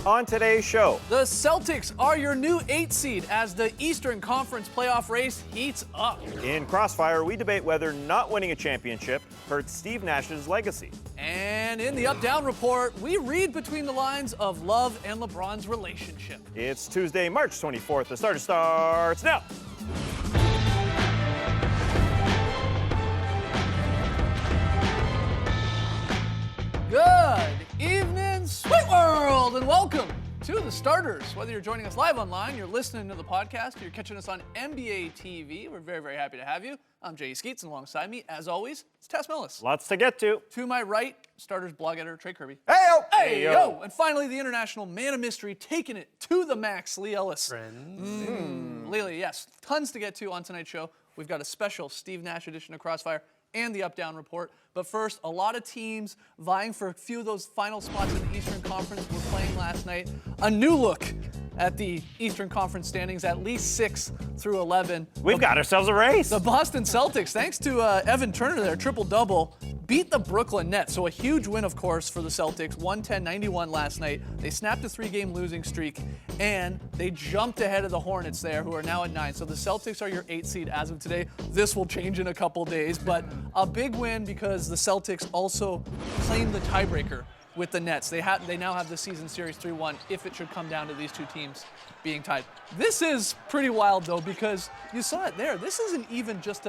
On today's show, The Celtics are your new 8 seed as the Eastern Conference playoff race heats up. in Crossfire, we debate whether not winning a championship hurts Steve Nash's legacy. And in the Up-Down report, we read between the lines of Love and LeBron's relationship. It's Tuesday, March 24th. The starter starts now. Good evening, Sweet World, and welcome to The Starters. Whether you're joining us live online, you're listening to the podcast, or you're catching us on NBA TV, we're very, very happy to have you. I'm Jay Skeets, and alongside me, as always, it's Tess Millis. Lots to get to. To my right, Starters blog editor Trey Kirby. Hey-o! Hey, yo! And finally, the international man of mystery, taking it to the max, Lee Ellis. Lee, yes, tons to get to on tonight's show. We've got a special Steve Nash edition of Crossfire and the Up-Down report. But first, a lot of teams vying for a few of those final spots in the Eastern Conference were playing last night. A new look at the Eastern Conference standings, at least 6 through 11. We've got ourselves a race. The Boston Celtics, thanks to Evan Turner there, triple-double, beat the Brooklyn Nets. So a huge win, of course, for the Celtics, 110-91 last night. They snapped a 3-game losing streak, and they jumped ahead of the Hornets there, who are now at 9. So the Celtics are your 8 seed as of today. This will change in a couple days, but a big win because the Celtics also claimed the tiebreaker with the Nets. They now have the season series 3-1 if it should come down to these two teams being tied. This is pretty wild, though, because you saw it there. This isn't even just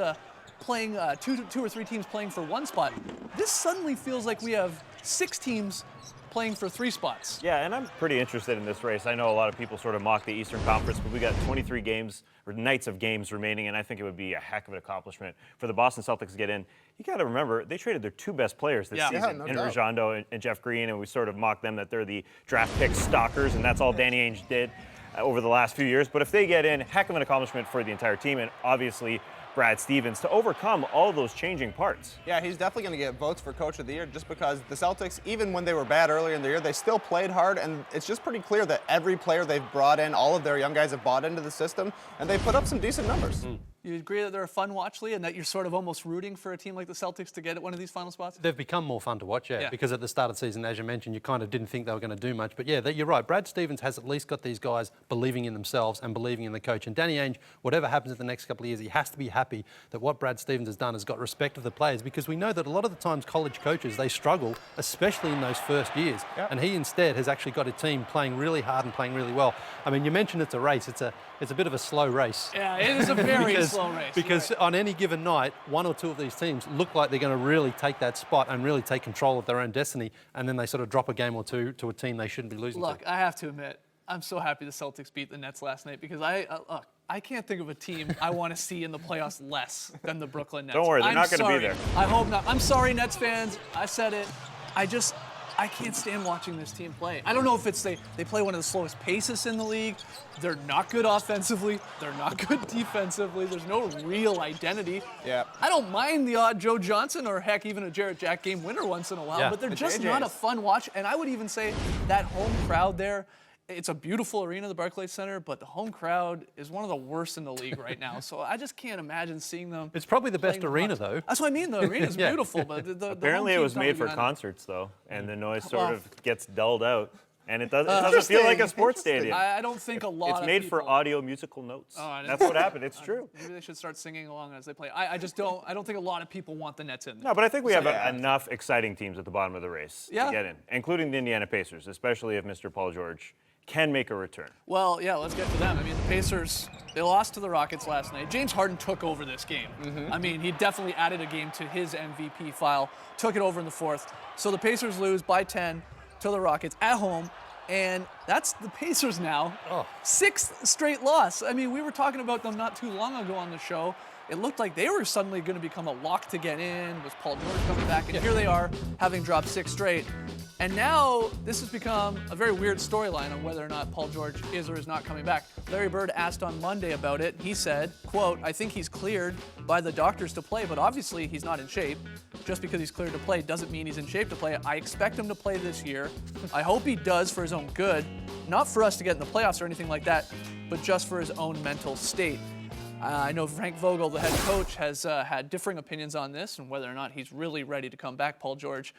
playing two or three teams playing for one spot. This suddenly feels like we have 6 teams playing for 3 spots. Yeah, and I'm pretty interested in this race. I know a lot of people sort of mock the Eastern Conference, but we got 23 games or nights of games remaining, and I think it would be a heck of an accomplishment for the Boston Celtics to get in. You got to remember, they traded their 2 best players this season, in Rajondo and Jeff Green, and we sort of mocked them that they're the draft pick stalkers, and that's all Danny Ainge did over the last few years. But if they get in, heck of an accomplishment for the entire team, and obviously Brad Stevens to overcome all those changing parts. Yeah, he's definitely going to get votes for Coach of the Year just because the Celtics, even when they were bad earlier in the year, they still played hard, and it's just pretty clear that every player they've brought in, all of their young guys have bought into the system, and they put up some decent numbers. You agree that they're a fun watch, Lee, and that you're sort of almost rooting for a team like the Celtics to get at one of these final spots? They've become more fun to watch, yeah, because at the start of the season, as you mentioned, you kind of didn't think they were going to do much. But yeah, you're right. Brad Stevens has at least got these guys believing in themselves and believing in the coach. And Danny Ainge, whatever happens in the next couple of years, he has to be happy that what Brad Stevens has done has got respect of the players, because we know that a lot of the times college coaches, they struggle, especially in those first years. Yep. And he instead has actually got a team playing really hard and playing really well. I mean, you mentioned it's a race. It's a bit of a slow race. Yeah, it is a very slow race. Because on any given night, 1 or 2 of these teams look like they're going to really take that spot and really take control of their own destiny, and then they sort of drop a game or 2 to a team they shouldn't be losing to. Look, I have to admit, I'm so happy the Celtics beat the Nets last night because I can't think of a team I want to see in the playoffs less than the Brooklyn Nets. Don't worry, they're not going to be there. I hope not. I'm sorry, Nets fans. I said it. I can't stand watching this team play. I don't know if it's they play one of the slowest paces in the league. They're not good offensively. They're not good defensively. There's no real identity. Yeah. I don't mind the odd Joe Johnson or heck even a Jarrett Jack game winner once in a while, but they're just not a fun watch. And I would even say that home crowd there, it's a beautiful arena, the Barclays Center, but the home crowd is one of the worst in the league right now. So I just can't imagine seeing them. It's probably the best arena, though. That's what I mean. The arena's beautiful, but apparently it was made for concerts, though, and the noise sort of gets dulled out. And it doesn't feel like a sports stadium. I don't think a lot of It's made people, for audio musical notes. Oh, that's what happened. It's true. Maybe they should start singing along as they play. I just don't. I don't think a lot of people want the Nets in there. No, but I think we have enough exciting teams at the bottom of the race to get in, including the Indiana Pacers, especially if Mr. Paul George can make a return. Well, yeah, let's get to them. I mean, the Pacers, they lost to the Rockets last night. James Harden took over this game. I mean, he definitely added a game to his MVP file, took it over in the 4th. So the Pacers lose by 10 to the Rockets at home. And that's the Pacers now. 6th straight loss. I mean, we were talking about them not too long ago on the show. It looked like they were suddenly going to become a lock to get in. Was Paul George coming back? And here they are, having dropped 6 straight. And now this has become a very weird storyline on whether or not Paul George is or is not coming back. Larry Bird asked on Monday about it. He said, quote, "I think he's cleared by the doctors to play, but obviously he's not in shape. Just because he's cleared to play doesn't mean he's in shape to play. I expect him to play this year. I hope he does for his own good, not for us to get in the playoffs or anything like that, but just for his own mental state." I know Frank Vogel, the head coach, has had differing opinions on this and whether or not he's really ready to come back, Paul George.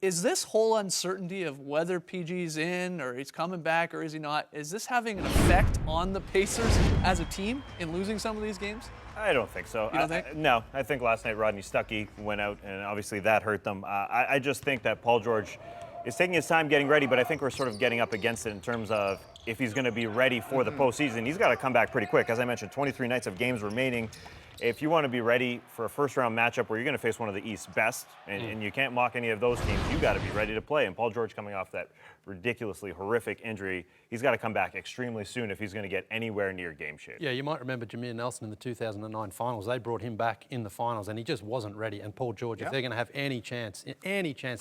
is this whole uncertainty of whether PG's in or he's coming back or is he not, is this having an effect on the Pacers as a team in losing some of these games? I don't think so. You don't think? No, I think last night Rodney Stuckey went out, and obviously that hurt them. I just think that Paul George is taking his time getting ready, but I think we're sort of getting up against it in terms of if he's going to be ready for the postseason. He's got to come back pretty quick. As I mentioned, 23 nights of games remaining. If you want to be ready for a first-round matchup where you're going to face one of the East's best, and you can't mock any of those teams, you got to be ready to play. And Paul George coming off that ridiculously horrific injury, he's got to come back extremely soon if he's going to get anywhere near game shape. Yeah, you might remember Jameer Nelson in the 2009 finals. They brought him back in the finals, and he just wasn't ready. And Paul George, if they're going to have any chance in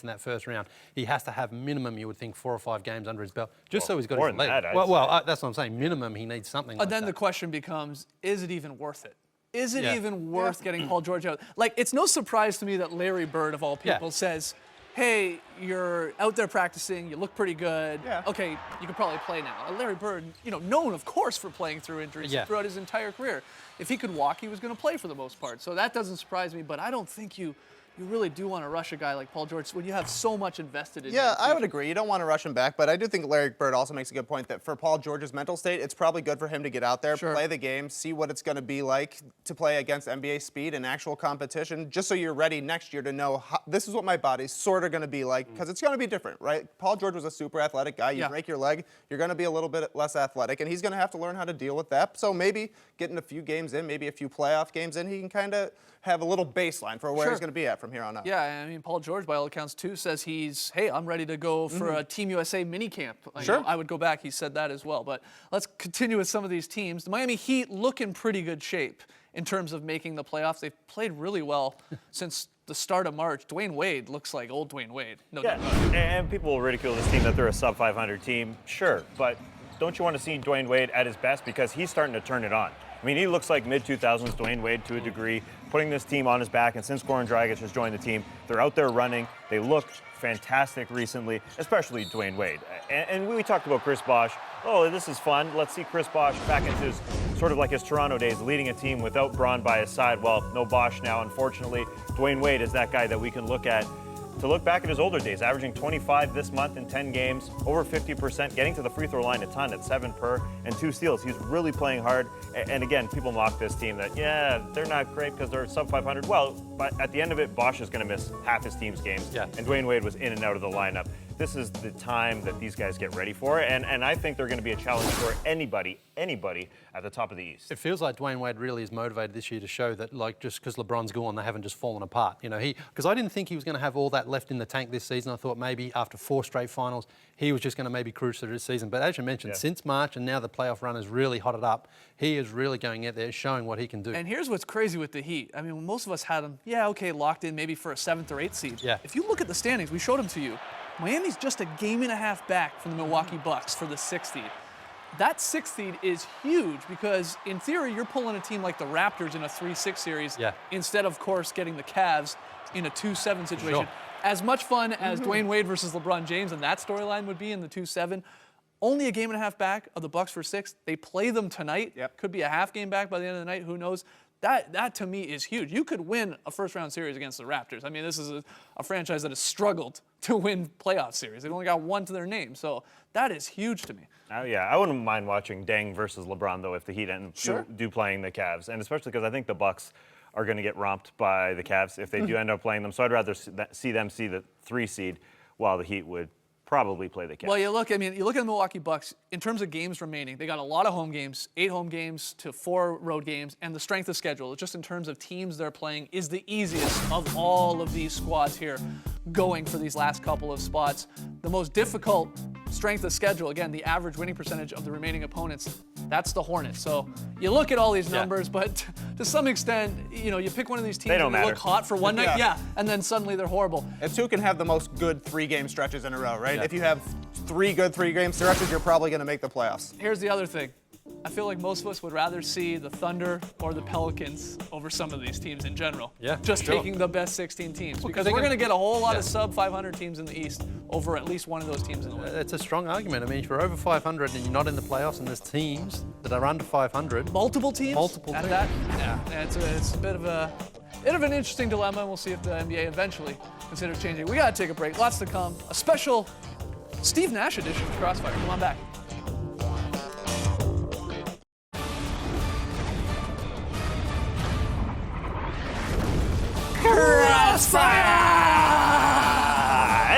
that first round, he has to have minimum, you would think, 4 or 5 games under his belt, just so he's got more his than leg. that, I'd Well, say. that's what I'm saying. Minimum, he needs something like Then that. the question becomes, is it even worth it? Is it Yeah. even worth getting Paul George out? Like, it's no surprise to me that Larry Bird, of all people, says, hey, you're out there practicing, you look pretty good. Yeah. Okay, you could probably play now. Larry Bird, known, of course, for playing through injuries throughout his entire career. If he could walk, he was going to play for the most part. So that doesn't surprise me, but I don't think you really do want to rush a guy like Paul George when you have so much invested in him. Yeah, I would agree. You don't want to rush him back, but I do think Larry Bird also makes a good point that for Paul George's mental state, it's probably good for him to get out there, play the game, see what it's going to be like to play against NBA speed and actual competition, just so you're ready next year to know this is what my body's sort of going to be like, because it's going to be different, right? Paul George was a super athletic guy. You break your leg, you're going to be a little bit less athletic, and he's going to have to learn how to deal with that. So maybe getting a few games in, maybe a few playoff games in, he can kind of have a little baseline for where he's going to be at from here on out. Yeah, I mean, Paul George, by all accounts, too, says hey, I'm ready to go for a Team USA minicamp. I would go back. He said that as well. But let's continue with some of these teams. The Miami Heat look in pretty good shape in terms of making the playoffs. They've played really well since the start of March. Dwayne Wade looks like old Dwayne Wade. No doubt about it. And people will ridicule this team that they're a sub-500 team. Sure, but don't you want to see Dwayne Wade at his best? Because he's starting to turn it on. I mean, he looks like mid-2000s Dwayne Wade to a degree, putting this team on his back. And since Goran Dragic has joined the team, they're out there running. They look fantastic recently, especially Dwayne Wade. And we talked about Chris Bosh. Oh, this is fun. Let's see Chris Bosh back into his, sort of like his Toronto days, leading a team without Braun by his side. Well, no Bosh now, unfortunately. Dwayne Wade is that guy that we can look at to look back at his older days, averaging 25 this month in 10 games, over 50%, getting to the free throw line a ton at 7 per, and 2 steals. He's really playing hard. And again, people mock this team that, they're not great because they're sub-500. Well, but at the end of it, Bosh is going to miss half his team's games. Yeah. And Dwayne Wade was in and out of the lineup. This is the time that these guys get ready for. And I think they're going to be a challenge for anybody at the top of the East. It feels like Dwayne Wade really is motivated this year to show that, like, just because LeBron's gone, they haven't just fallen apart. Because I didn't think he was going to have all that left in the tank this season. I thought maybe after 4 straight finals, he was just going to maybe cruise through this season. But as you mentioned, since March and now the playoff run has really hotted up, he is really going out there showing what he can do. And here's what's crazy with the Heat. I mean, when most of us had them, locked in maybe for a 7th or 8th seed. Yeah. If you look at the standings, we showed them to you. Miami's just a game and a half back from the Milwaukee Bucks for the 6th seed. That 6th seed is huge because, in theory, you're pulling a team like the Raptors in a 3-6 series instead of course, getting the Cavs in a 2-7 situation. Sure. As much fun as Dwayne Wade versus LeBron James and that storyline would be in the 2-7, only a game and a half back of the Bucks for 6th. They play them tonight. Could be a half game back by the end of the night. Who knows? That to me is huge. You could win a first-round series against the Raptors. I mean, this is a franchise that has struggled to win playoff series. They've only got 1 to their name. So that is huge to me. I wouldn't mind watching Deng versus LeBron, though, if the Heat do playing the Cavs. And especially because I think the Bucks are going to get romped by the Cavs if they do end up playing them. So I'd rather see them see the 3 seed while the Heat would probably play the Cavs. Well, you look at the Milwaukee Bucks, in terms of games remaining, they got a lot of home games, 8 home games to 4 road games, and the strength of schedule, just in terms of teams they're playing, is the easiest of all of these squads here going for these last couple of spots. The most difficult strength of schedule, again, the average winning percentage of the remaining opponents, that's the Hornets. So you look at all these numbers, but to some extent, you pick one of these teams and they look hot for one night, and then suddenly they're horrible. It's who can have the most good 3-game stretches in a row, right? If you have 3 good 3-game stretches, you're probably going to make the playoffs. Here's the other thing. I feel like most of us would rather see the Thunder or the Pelicans over some of these teams in general. Just taking the best 16 teams. Because we're going to get a whole lot of sub-500 teams in the East over at least one of those teams in the West. It's a strong argument. I mean, if you're over 500 and you're not in the playoffs and there's teams that are under 500. Multiple teams? Multiple at teams. That? Yeah, it's a bit of an interesting dilemma, and we'll see if the NBA eventually consider changing. We got to take a break. Lots to come. A special Steve Nash edition of Crossfire. Come on back.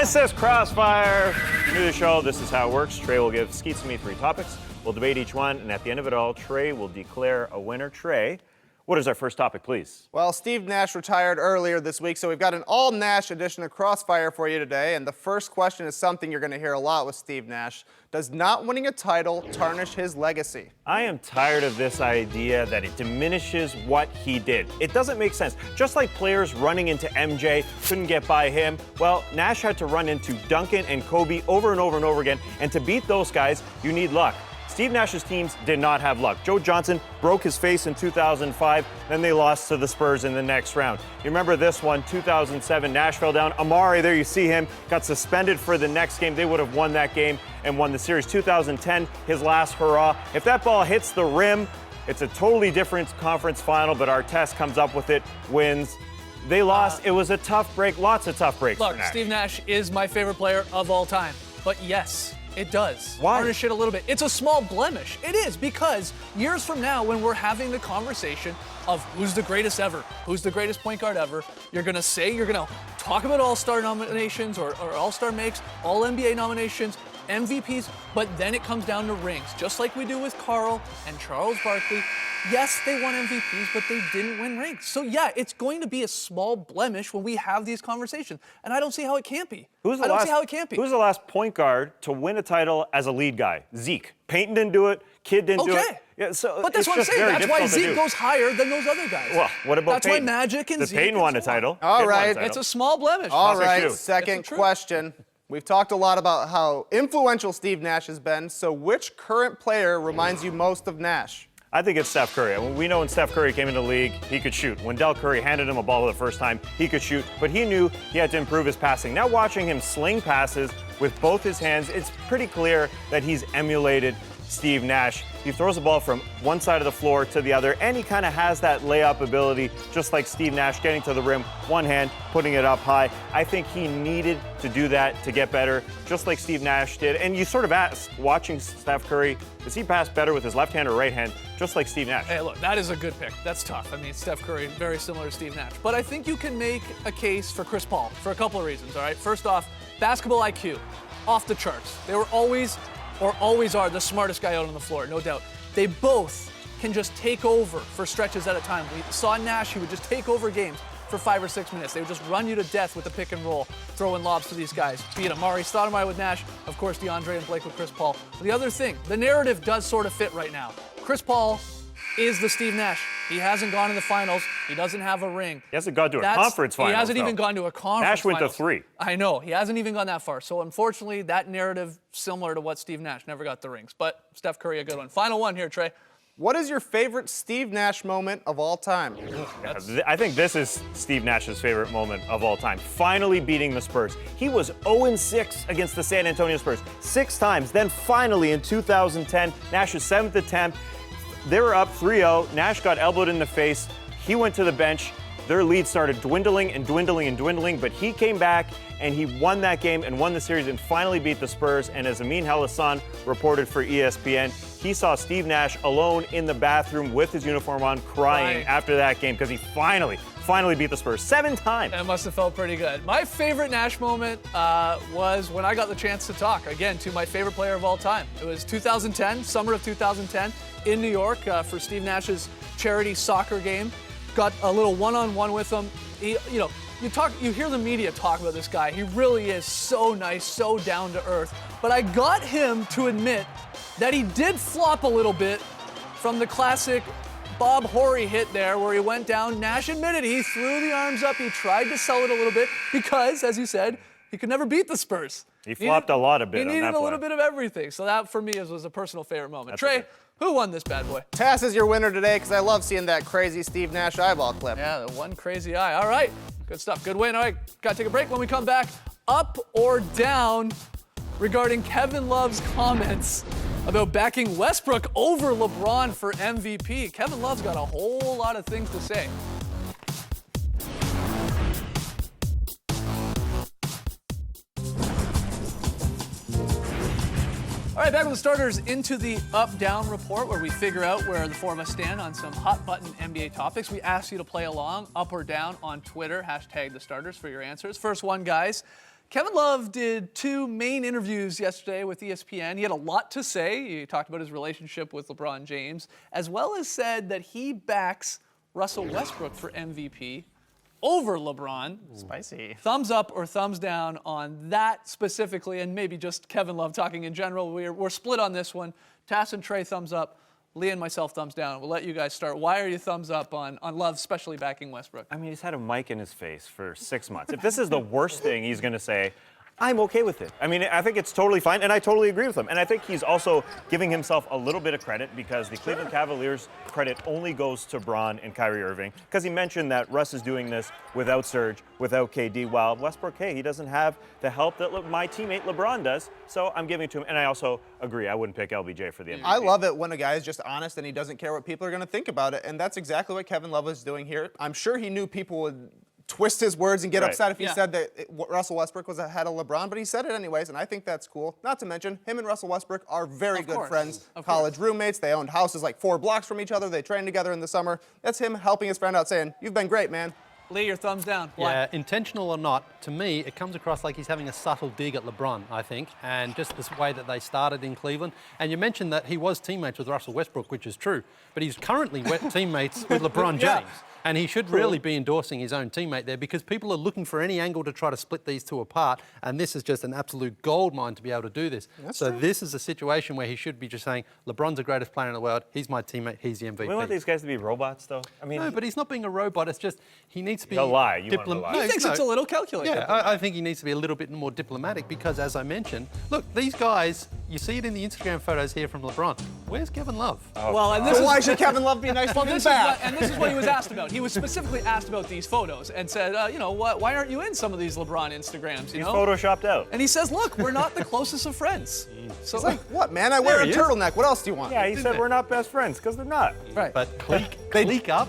This is Crossfire. If you're new to the show, this is how it works. Trey will give Skeets and me 3 topics. We'll debate each one, and at the end of it all, Trey will declare a winner. Trey, what is our first topic, please? Well, Steve Nash retired earlier this week, so we've got an all-Nash edition of Crossfire for you today. And the first question is something you're going to hear a lot with Steve Nash. Does not winning a title tarnish his legacy? I am tired of this idea that it diminishes what he did. It doesn't make sense. Just like players running into MJ couldn't get by him, well, Nash had to run into Duncan and Kobe over and over and over again. And to beat those guys, you need luck. Steve Nash's teams did not have luck. Joe Johnson broke his face in 2005, then they lost to the Spurs in the next round. You remember this one, 2007, Nash fell down. Amari, there you see him, got suspended for the next game. They would have won that game and won the series. 2010, his last hurrah. If that ball hits the rim, it's a totally different conference final, but Artest comes up with it, wins. They lost. It was a tough break, lots of tough breaks Look, for Nash. Steve Nash is my favorite player of all time. But yes, it does. Why? Tarnish it a little bit. It's a small blemish. It is, because years from now, when we're having the conversation of who's the greatest ever, who's the greatest point guard ever, you're going to talk about All-Star nominations or All-Star makes, All-NBA nominations, MVPs, but then it comes down to rings, just like we do with Carl and Charles Barkley. Yes, they won MVPs, but they didn't win rings. So yeah, it's going to be a small blemish when we have these conversations, and I don't see how it can't be. I don't see how it can't be. Who's the last point guard to win a title as a lead guy? Zeke. Peyton didn't do it. Kidd didn't do it. Okay. Yeah, so But that's it's what I'm just saying. very That's why difficult to Zeke do. goes higher than those other guys. Well, what about That's Peyton? why Magic and The Zeke Peyton and won a so on. title. All Peyton won a right. title. It's a small blemish. All Toss it right, to. second It's true. question. We've talked a lot about how influential Steve Nash has been, so which current player reminds you most of Nash? I think it's Steph Curry. I mean, we know when Steph Curry came into the league, he could shoot. When Del Curry handed him a ball the first time, he could shoot, but he knew he had to improve his passing. Now watching him sling passes with both his hands, it's pretty clear that he's emulated Steve Nash. He throws the ball from one side of the floor to the other, and he kind of has that layup ability, just like Steve Nash, getting to the rim, one hand, putting it up high. I think he needed to do that to get better, just like Steve Nash did. And you sort of ask, watching Steph Curry, does he pass better with his left hand or right hand, just like Steve Nash? Hey, look, that is a good pick. That's tough. I mean, Steph Curry, very similar to Steve Nash. But I think you can make a case for Chris Paul for a couple of reasons, all right? First off, basketball IQ, off the charts. They were always are the smartest guy out on the floor, no doubt. They both can just take over for stretches at a time. We saw Nash, he would just take over games for 5 or 6 minutes. They would just run you to death with the pick and roll, throwing lobs to these guys. Be it Amari Stoudemire with Nash, of course DeAndre and Blake with Chris Paul. The other thing, the narrative does sort of fit right now. Chris Paul is the Steve Nash. He hasn't gone to the finals. He doesn't have a ring. He hasn't gone to a conference finals. He hasn't though. even gone to a conference Nash went finals. to 3. I know. He hasn't even gone that far. So unfortunately, that narrative, similar to what Steve Nash, never got the rings. But Steph Curry, a good one. Final one here, Trey. What is your favorite Steve Nash moment of all time? I think this is Steve Nash's favorite moment of all time. Finally beating the Spurs. He was 0-6 against the San Antonio Spurs 6 times. Then finally in 2010, Nash's 7th attempt, they were up 3-0. Nash got elbowed in the face. He went to the bench. Their lead started dwindling and dwindling and dwindling, but he came back and he won that game and won the series and finally beat the Spurs. And as Amin Hassan reported for ESPN, he saw Steve Nash alone in the bathroom with his uniform on, crying Right. after that game because he finally beat the Spurs 7 times. That must have felt pretty good. My favorite Nash moment was when I got the chance to talk, again, to my favorite player of all time. It was 2010, summer of 2010, in New York for Steve Nash's charity soccer game. Got a little one-on-one with him. He, you hear the media talk about this guy. He really is so nice, so down to earth. But I got him to admit that he did flop a little bit from the classic Bob Horry hit there where he went down. Nash admitted he threw the arms up. He tried to sell it a little bit because, as you said, he could never beat the Spurs. He flopped a lot of bit He on needed that a play. little bit of everything. So that, for me, was a personal favorite moment. Trey, okay. who won this bad boy? Tass is your winner today because I love seeing that crazy Steve Nash eyeball clip. Yeah, the one crazy eye. All right, good stuff. Good win. All right, got to take a break. When we come back, up or down regarding Kevin Love's comments about backing Westbrook over LeBron for MVP. Kevin Love's got a whole lot of things to say. All right, back with the starters into the up-down report where we figure out where the four of us stand on some hot-button NBA topics. We ask you to play along, up or down, on Twitter, hashtag the starters for your answers. First one, guys. Kevin Love did 2 main interviews yesterday with ESPN. He had a lot to say. He talked about his relationship with LeBron James, as well as said that he backs Russell Westbrook for MVP over LeBron. Spicy. Thumbs up or thumbs down on that specifically, and maybe just Kevin Love talking in general. We're split on this one. Tass and Trey, thumbs up. Lee and myself, thumbs down. We'll let you guys start. Why are you thumbs up on Love, especially backing Westbrook? I mean, he's had a mic in his face for 6 months. If this is the worst thing he's going to say, I'm okay with it. I mean, I think it's totally fine, and I totally agree with him. And I think he's also giving himself a little bit of credit because the Cleveland Cavaliers' credit only goes to Bron and Kyrie Irving because he mentioned that Russ is doing this without Serge, without KD, while Westbrook, hey, he doesn't have the help that my teammate LeBron does. So I'm giving it to him, and I also agree. I wouldn't pick LBJ for the MVP. I love it when a guy is just honest and he doesn't care what people are going to think about it, and that's exactly what Kevin Love is doing here. I'm sure he knew people would twist his words and get upset if he said that Russell Westbrook was ahead of LeBron, but he said it anyways, and I think that's cool. Not to mention, him and Russell Westbrook are very good friends, college roommates. They owned houses like 4 blocks from each other. They trained together in the summer. That's him helping his friend out saying, you've been great, man. Lee, your thumbs down. Why? Yeah, intentional or not, to me, it comes across like he's having a subtle dig at LeBron, I think, and just this way that they started in Cleveland. And you mentioned that he was teammates with Russell Westbrook, which is true, but he's currently teammates with LeBron James. And he should really be endorsing his own teammate there because people are looking for any angle to try to split these two apart. And this is just an absolute goldmine to be able to do this. This is a situation where he should be just saying, LeBron's the greatest player in the world. He's my teammate. He's the MVP. We want these guys to be robots, though. I mean, no, but he's not being a robot. It's just he needs to be He'll lie. You want him to lie. He thinks it's a little calculated. Yeah, I think he needs to be a little bit more diplomatic because, as I mentioned, look, these guys, you see it in the Instagram photos here from LeBron. Where's Kevin Love? Well, and this So is why should Kevin Love be nice to him back? and this is what he was asked about. He was specifically asked about these photos and said, why aren't you in some of these LeBron Instagrams? He's photoshopped out. And he says, look, we're not the closest of friends. So It's like, what, man? I wear a turtleneck. What else do you want? Yeah, he said we're not best friends because they're not. right. But click up.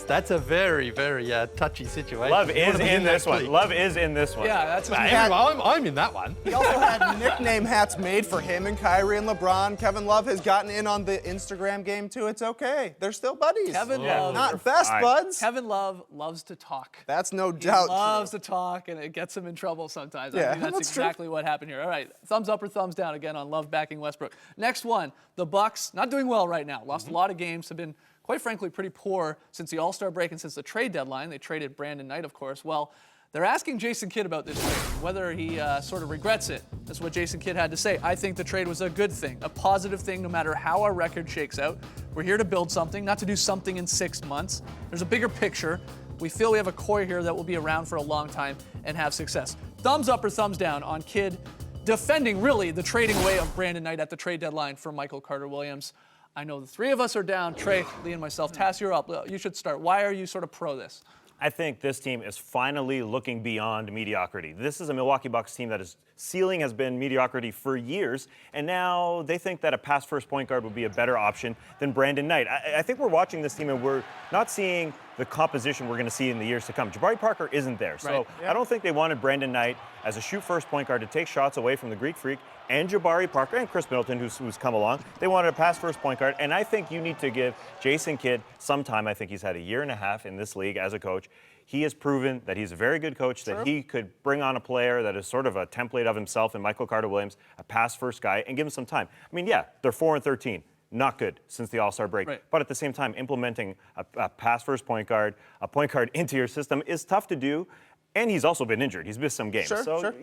That's a very, very touchy situation. Love You wanna is be in that this one. clique. Love is in this one. Yeah, that's his I'm in that one. He also had nickname hats made for him and Kyrie and LeBron. Kevin Love has gotten in on the Instagram game, too. It's okay. They're still buddies. Kevin Love. Not best fine. buds. Kevin Love loves to talk. That's no He doubt loves true. to talk, and it gets him in trouble sometimes. Yeah, I think that's that's true. exactly what happened here. All right, thumbs up or thumbs down again on Love backing Westbrook. Next one, the Bucks not doing well right now. Lost a lot of games, have been, quite frankly, pretty poor since the All-Star break and since the trade deadline. They traded Brandon Knight, of course. Well, they're asking Jason Kidd about this trade, whether he sort of regrets it. That's what Jason Kidd had to say. I think the trade was a good thing, a positive thing, no matter how our record shakes out. We're here to build something, not to do something in 6 months. There's a bigger picture. We feel we have a core here that will be around for a long time and have success. Thumbs up or thumbs down on Kidd defending, really, the trading away of Brandon Knight at the trade deadline for Michael Carter-Williams. I know the 3 of us are down. Trey, Lee, and myself. Tass, you're up. You should start. Why are you sort of pro this? I think this team is finally looking beyond mediocrity. This is a Milwaukee Bucks team that is ceiling has been mediocrity for years, and now they think that a pass-first point guard would be a better option than Brandon Knight. I think we're watching this team and we're not seeing the composition we're going to see in the years to come. Jabari Parker isn't there, so I don't think they wanted Brandon Knight as a shoot-first point guard to take shots away from the Greek Freak and Jabari Parker and Chris Middleton, who's come along. They wanted a pass-first point guard, and I think you need to give Jason Kidd some time. I think he's had a year and a half in this league as a coach. He has proven that he's a very good coach, that he could bring on a player that is sort of a template of himself in Michael Carter-Williams, a pass-first guy, and give him some time. I mean, yeah, they're 4-13. Not good since the All-Star break. Right. But at the same time, implementing a pass-first point guard, a point guard into your system is tough to do. And he's also been injured. He's missed some games.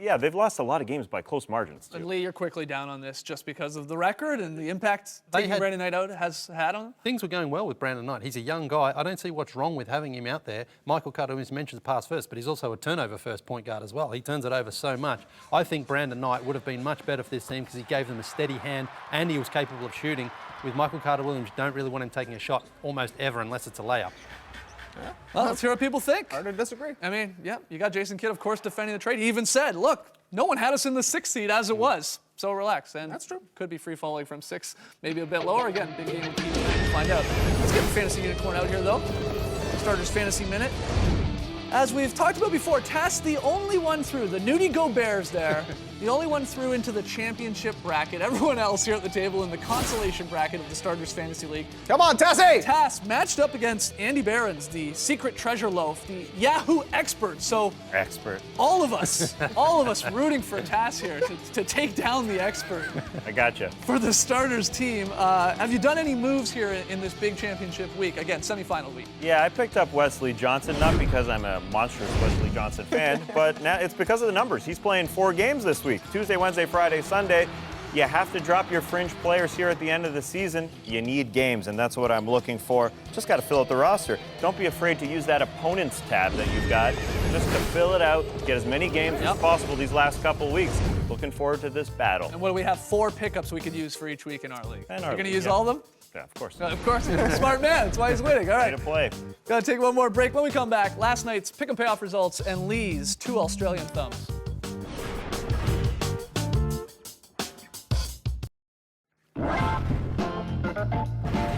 Yeah, they've lost a lot of games by close margins, too. And Lee, you're quickly down on this just because of the record and the impact taking Brandon Knight out has had on him? Things were going well with Brandon Knight. He's a young guy. I don't see what's wrong with having him out there. Michael Carter-Williams mentions pass first, but he's also a turnover first point guard as well. He turns it over so much. I think Brandon Knight would have been much better for this team because he gave them a steady hand and he was capable of shooting. With Michael Carter-Williams, you don't really want him taking a shot almost ever unless it's a layup. Well, let's hear what people think. Hard to disagree. I mean, yeah, you got Jason Kidd, of course, defending the trade. He even said, look, no one had us in the 6th seed as it was. So relax. And that's true. Could be free falling from 6, maybe a bit lower. Again, big game with the tonight to find out. Let's get the fantasy unicorn out here, though. Starters Fantasy Minute. As we've talked about before, Tass the only one through. The Nudie Go Bears there. the only one through into the championship bracket. Everyone else here at the table in the consolation bracket of the Starters Fantasy League. Come on, Tessie! Tass matched up against Andy Behrens, the secret treasure loaf, the Yahoo expert. So Expert. all of us rooting for Tass here to take down the expert I gotcha. for the Starters team. Have you done any moves here in this big championship week? Again, semifinal week. Yeah, I picked up Wesley Johnson, not because I'm a monstrous Wesley Johnson fan, but now it's because of the numbers. He's playing 4 games this week, Tuesday, Wednesday, Friday, Sunday. You have to drop your fringe players here at the end of the season. You need games, and that's what I'm looking for. Just got to fill out the roster. Don't be afraid to use that opponents tab that you've got just to fill it out, get as many games as possible these last couple weeks. Looking forward to this battle. And what do we have? 4 pickups we could use for each week in our league. In You're our going to league, use yeah. all of them? Yeah, of course. Of course. Smart man. That's why he's winning. All Way right. to play. Gotta take one more break. When we come back, last night's pick and payoff results and Lee's 2 Australian thumbs.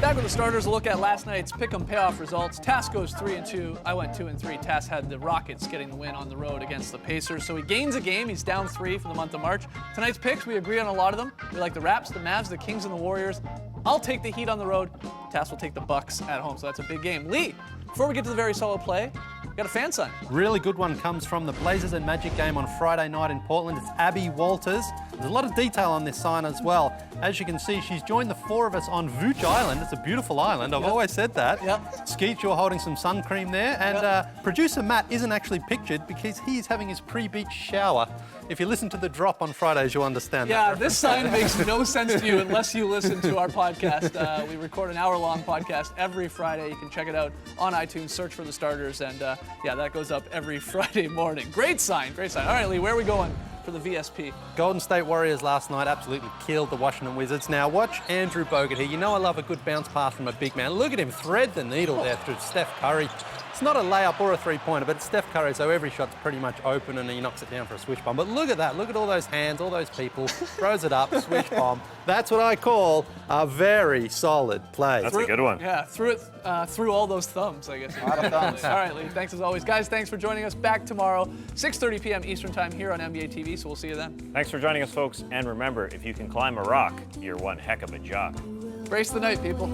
Back with the Starters, a look at last night's pick 'em payoff results. Tass goes 3-2. I went 2-3. Tass had the Rockets getting the win on the road against the Pacers. So he gains a game. He's down 3 for the month of March. Tonight's picks, we agree on a lot of them. We like the Raps, the Mavs, the Kings, and the Warriors. I'll take the Heat on the road. Tass will take the Bucks at home. So that's a big game. Lee, before we get to the very solid play, we got a fan sign. Really good one comes from the Blazers and Magic game on Friday night in Portland. It's Abby Walters. There's a lot of detail on this sign as well. As you can see, she's joined the 4 of us on Vooch Island. It's a beautiful island. I've always said that. Yep. Skeet, you're holding some sun cream there. And producer Matt isn't actually pictured because he's having his pre-beach shower. If you listen to the drop on Fridays, you'll understand Yeah, that. this sign makes no sense to you unless you listen to our podcast. We record an hour-long podcast every Friday. You can check it out on iTunes, search for the Starters, and yeah, that goes up every Friday morning. Great sign, great sign. All right, Lee, where are we going for the VSP? Golden State Warriors last night absolutely killed the Washington Wizards. Now watch Andrew Bogut here. You know I love a good bounce pass from a big man. Look at him thread the needle there through Steph Curry. It's not a layup or a three-pointer, but it's Steph Curry, so every shot's pretty much open and he knocks it down for a swish bomb. But look at that. Look at all those hands, all those people. Throws it up, swish bomb. That's what I call a very solid play. That's a good one. Yeah, through all those thumbs, I guess. A lot of thumbs. All right, Lee, thanks as always. Guys, thanks for joining us. Back tomorrow, 6:30 p.m. Eastern Time here on NBA TV, so we'll see you then. Thanks for joining us, folks. And remember, if you can climb a rock, you're one heck of a jock. Brace the night, people.